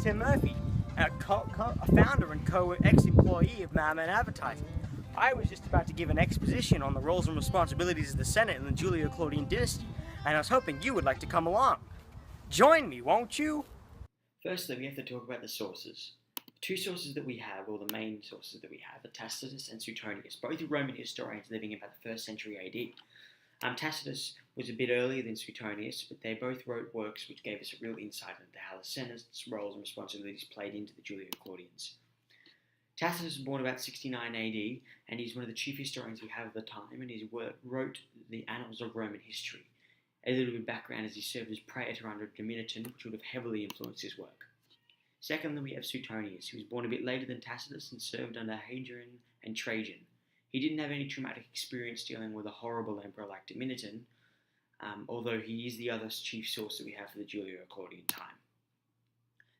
Tim Murphy, a founder and ex-employee of Mailman Advertising. I was just about to give an exposition on the roles and responsibilities of the Senate in the Julio-Claudian dynasty, and I was hoping you would like to come along. Join me, won't you? Firstly, we have to talk about the sources. The two sources that we have, or the main sources that we have, are Tacitus and Suetonius, both Roman historians living in about the 1st century AD. Tacitus was a bit earlier than Suetonius, but they both wrote works which gave us a real insight into how the Senate's roles and responsibilities played into the Julio-Claudians. Tacitus was born about 69 AD, and he's one of the chief historians we have of the time, and his work wrote the Annals of Roman history. A little bit of background is he served as praetor under Domitian, which would have heavily influenced his work. Secondly, we have Suetonius, who was born a bit later than Tacitus and served under Hadrian and Trajan. He didn't have any traumatic experience dealing with a horrible emperor like Domitian, although he is the other chief source that we have for the Julio-Claudian time.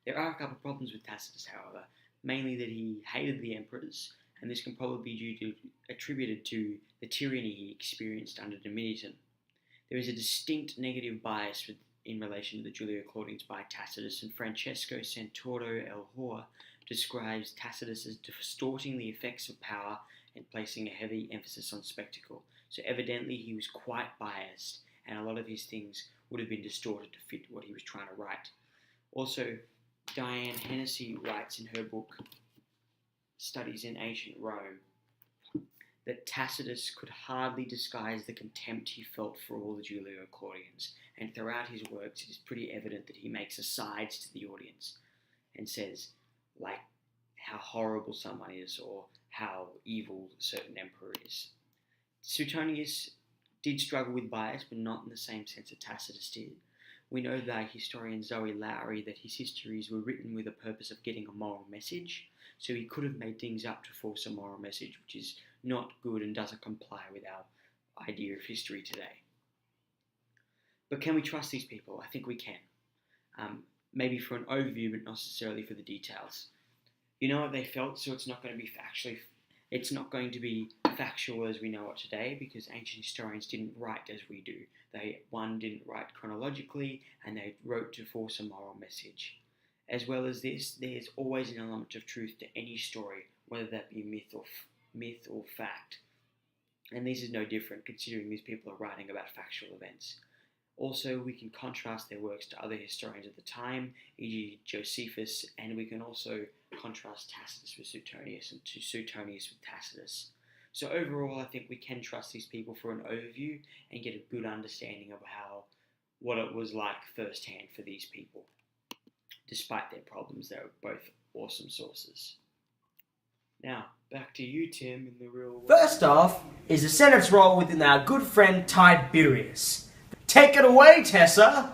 There are a couple of problems with Tacitus, however, mainly that he hated the emperors, and this can probably be attributed to the tyranny he experienced under Domitian. There is a distinct negative bias in relation to the Julio-Claudians by Tacitus, and Francesco Santoro El Hor describes Tacitus as distorting the effects of power and placing a heavy emphasis on spectacle. So evidently he was quite biased, and a lot of his things would have been distorted to fit what he was trying to write. Also, Diane Hennessy writes in her book, Studies in Ancient Rome, that Tacitus could hardly disguise the contempt he felt for all the Julio-Claudians, and throughout his works it is pretty evident that he makes asides to the audience and says, like, how horrible someone is or how evil a certain emperor is. Suetonius did struggle with bias, but not in the same sense that Tacitus did. We know by historian Zoe Lowery that his histories were written with a purpose of getting a moral message, so he could have made things up to force a moral message, which is not good and doesn't comply with our idea of history today. But can we trust these people? I think we can. Maybe for an overview, but not necessarily for the details. You know what they felt, so it's not going to be factual as we know it today, because ancient historians didn't write as we do. They didn't write chronologically, and they wrote to force a moral message. As well as this, there's always an element of truth to any story, whether that be myth or fact. And this is no different, considering these people are writing about factual events. Also, we can contrast their works to other historians of the time, e.g. Josephus, and we can also contrast Tacitus with Suetonius and Suetonius with Tacitus. So overall, I think we can trust these people for an overview and get a good understanding of what it was like firsthand for these people. Despite their problems, they were both awesome sources. Now, back to you, Tim, in the real world. First off is the Senate's role within our good friend Tiberius. Take it away, Tessa!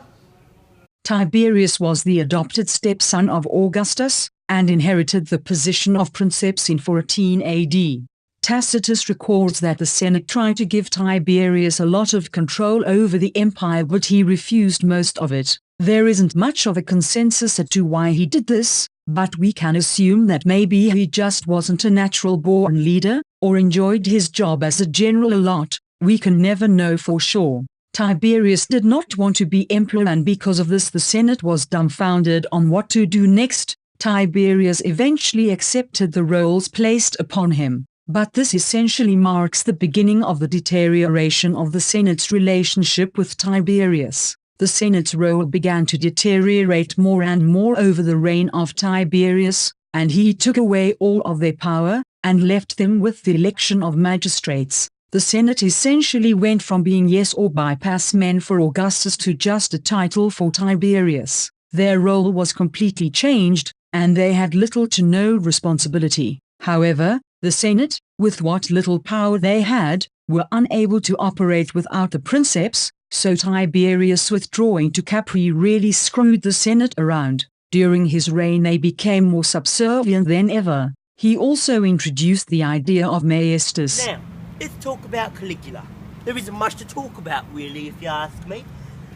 Tiberius was the adopted stepson of Augustus, and inherited the position of princeps in 14 AD. Tacitus records that the Senate tried to give Tiberius a lot of control over the empire, but he refused most of it. There isn't much of a consensus as to why he did this, but we can assume that maybe he just wasn't a natural-born leader, or enjoyed his job as a general a lot. We can never know for sure. Tiberius did not want to be emperor, and because of this the Senate was dumbfounded on what to do next. Tiberius eventually accepted the roles placed upon him, but this essentially marks the beginning of the deterioration of the Senate's relationship with Tiberius. The Senate's role began to deteriorate more and more over the reign of Tiberius, and he took away all of their power, and left them with the election of magistrates. The Senate essentially went from being yes or bypass men for Augustus to just a title for Tiberius. Their role was completely changed, and they had little to no responsibility. However, the Senate, with what little power they had, were unable to operate without the princeps, so Tiberius withdrawing to Capri really screwed the Senate around. During his reign they became more subservient than ever. He also introduced the idea of maestas. Now, let's talk about Caligula. There isn't much to talk about, really, if you ask me.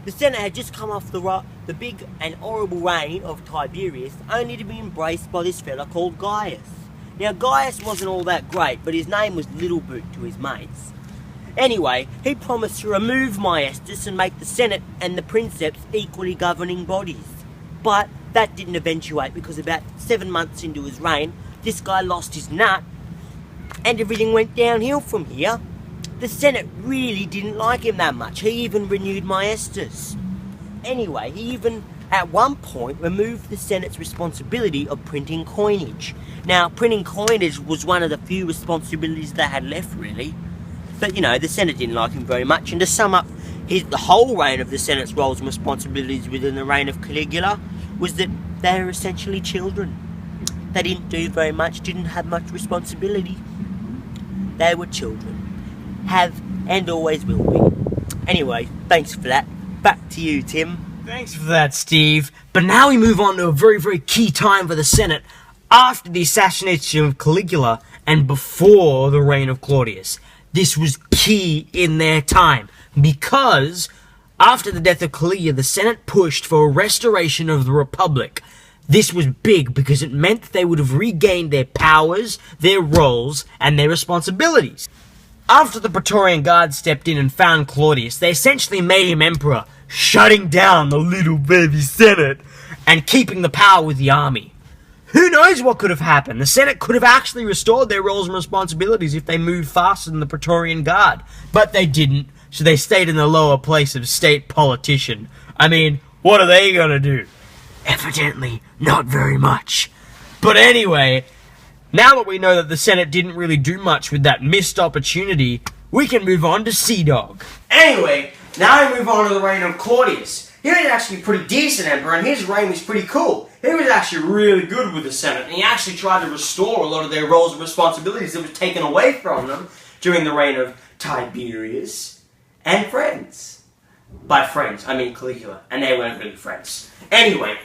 The Senate had just come off the big and horrible reign of Tiberius, only to be embraced by this fella called Gaius. Now, Gaius wasn't all that great, but his name was Little Boot to his mates. Anyway, he promised to remove maestas and make the Senate and the princeps equally governing bodies. But that didn't eventuate because about 7 months into his reign, this guy lost his nut and everything went downhill from here. The Senate really didn't like him that much. He even renewed Maestas. Anyway, he even at one point removed the Senate's responsibility of printing coinage. Now, printing coinage was one of the few responsibilities they had left, really. But, you know, the Senate didn't like him very much. And to sum up the whole reign of the Senate's roles and responsibilities within the reign of Caligula was that they were essentially children. They didn't do very much, didn't have much responsibility. They were children. Have and always will be. Anyway, thanks for that. Back to you, Tim. Thanks for that, Steve. But now we move on to a very, very key time for the Senate after the assassination of Caligula and before the reign of Claudius. This was key in their time because after the death of Caligula, the Senate pushed for a restoration of the Republic. This was big because it meant that they would have regained their powers, their roles, and their responsibilities. After the Praetorian Guard stepped in and found Claudius, they essentially made him emperor, shutting down the little baby Senate and keeping the power with the army. Who knows what could have happened? The Senate could have actually restored their roles and responsibilities if they moved faster than the Praetorian Guard. But they didn't, so they stayed in the lower place of state politician. I mean, what are they gonna do? Evidently, not very much. But anyway, now that we know that the Senate didn't really do much with that missed opportunity, we can move on to Sea-Dog. Anyway, now we move on to the reign of Claudius. He was actually a pretty decent emperor, and his reign was pretty cool. He was actually really good with the Senate, and he actually tried to restore a lot of their roles and responsibilities that was taken away from them during the reign of Tiberius and friends. By friends, I mean Caligula, and they weren't really friends. Anyway,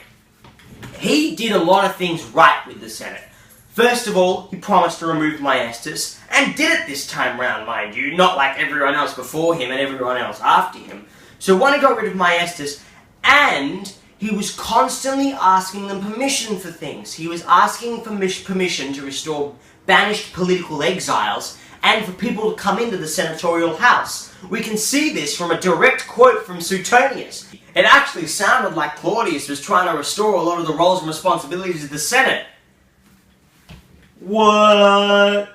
he did a lot of things right with the Senate. First of all, he promised to remove Maestas, and did it this time round, mind you, not like everyone else before him and everyone else after him. So one, he got rid of Maestas, and he was constantly asking them permission for things. He was asking for permission to restore banished political exiles, and for people to come into the senatorial house. We can see this from a direct quote from Suetonius. It actually sounded like Claudius was trying to restore a lot of the roles and responsibilities of the Senate. What?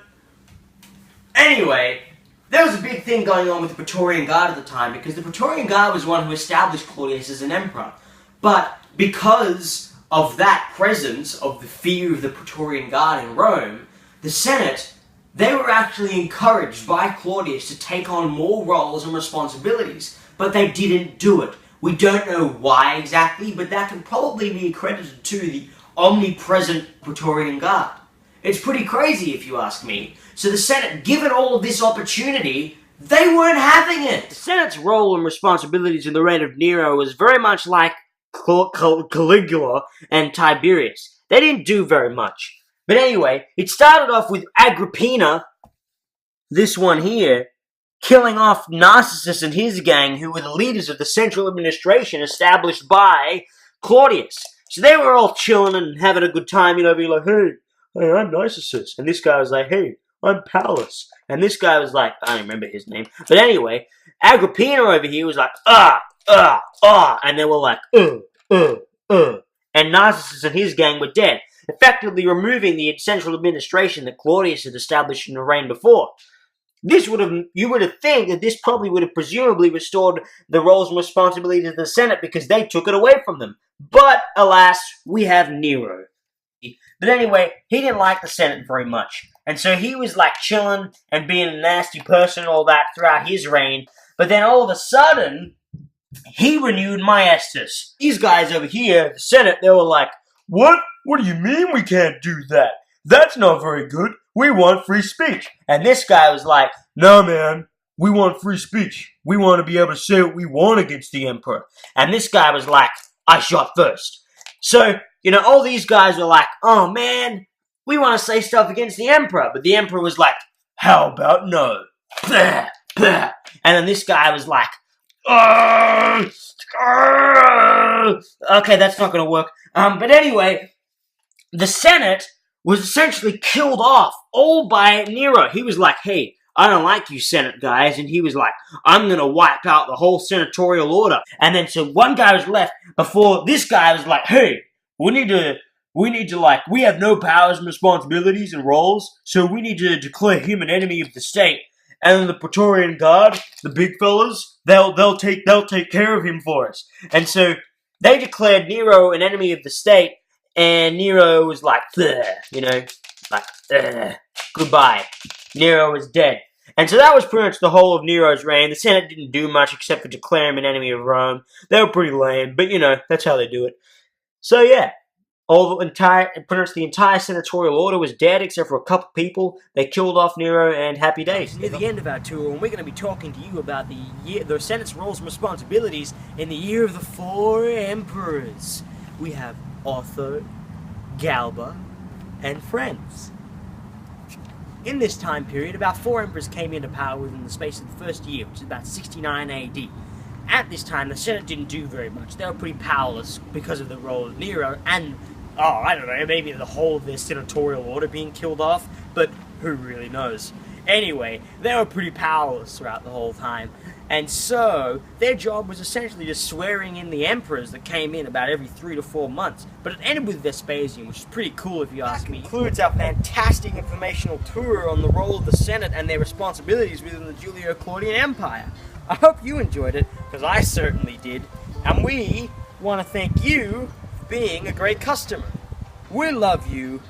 Anyway, there was a big thing going on with the Praetorian Guard at the time, because the Praetorian Guard was one who established Claudius as an emperor. But because of that presence, of the fear of the Praetorian Guard in Rome, the Senate, they were actually encouraged by Claudius to take on more roles and responsibilities. But they didn't do it. We don't know why exactly, but that can probably be accredited to the omnipresent Praetorian Guard. It's pretty crazy if you ask me. So the Senate, given all of this opportunity, they weren't having it. The Senate's role and responsibilities in the reign of Nero was very much like Caligula and Tiberius. They didn't do very much. But anyway, it started off with Agrippina, this one here, killing off Narcissus and his gang, who were the leaders of the central administration established by Claudius. So they were all chilling and having a good time, you know, being like, hey, I'm Narcissus. And this guy was like, hey, I'm Pallas. And this guy was like, I don't remember his name. But anyway, Agrippina over here was like, and they were like, and Narcissus and his gang were dead, effectively removing the central administration that Claudius had established in the reign before. You would have think that this probably would have presumably restored the roles and responsibilities of the Senate because they took it away from them. But, alas, we have Nero. But anyway, he didn't like the Senate very much. And so he was like chilling and being a nasty person and all that throughout his reign. But then all of a sudden, he renewed Maestas. These guys over here, the Senate, they were like, what? What do you mean we can't do that? That's not very good. We want free speech. And this guy was like, no man, we want free speech. We want to be able to say what we want against the emperor. And this guy was like, I shot first. So, you know, all these guys were like, oh man, we want to say stuff against the emperor. But the emperor was like, how about no? Blah, blah. And then this guy was like, okay, that's not going to work. But anyway, the Senate was essentially killed off all by Nero. He was like, hey, I don't like you Senate guys. And he was like, I'm going to wipe out the whole senatorial order. And then so one guy was left before this guy was like, hey, we have no powers and responsibilities and roles, so we need to declare him an enemy of the state. And then the Praetorian Guard, the big fellas, they'll take care of him for us. And so they declared Nero an enemy of the state, and Nero was like, goodbye. Nero is dead. And so that was pretty much the whole of Nero's reign. The Senate didn't do much except for declare him an enemy of Rome. They were pretty lame, but that's how they do it. So yeah, pretty much the entire senatorial order was dead except for a couple people. They killed off Nero, and happy days. Near the end of our tour, and we're going to be talking to you about the Senate's roles and responsibilities in the year of the 4 emperors. We have Otho, Galba, and friends. In this time period, about 4 emperors came into power within the space of the first year, which is about 69 AD. At this time, the Senate didn't do very much. They were pretty powerless because of the role of Nero and, I don't know, maybe the whole of their senatorial order being killed off, but who really knows? Anyway, they were pretty powerless throughout the whole time, and so their job was essentially just swearing in the emperors that came in about every 3 to 4 months. But it ended with Vespasian, which is pretty cool if you ask me. Concludes our fantastic informational tour on the role of the Senate and their responsibilities within the Julio-Claudian Empire. I hope you enjoyed it, because I certainly did, and we want to thank you for being a great customer. We love you.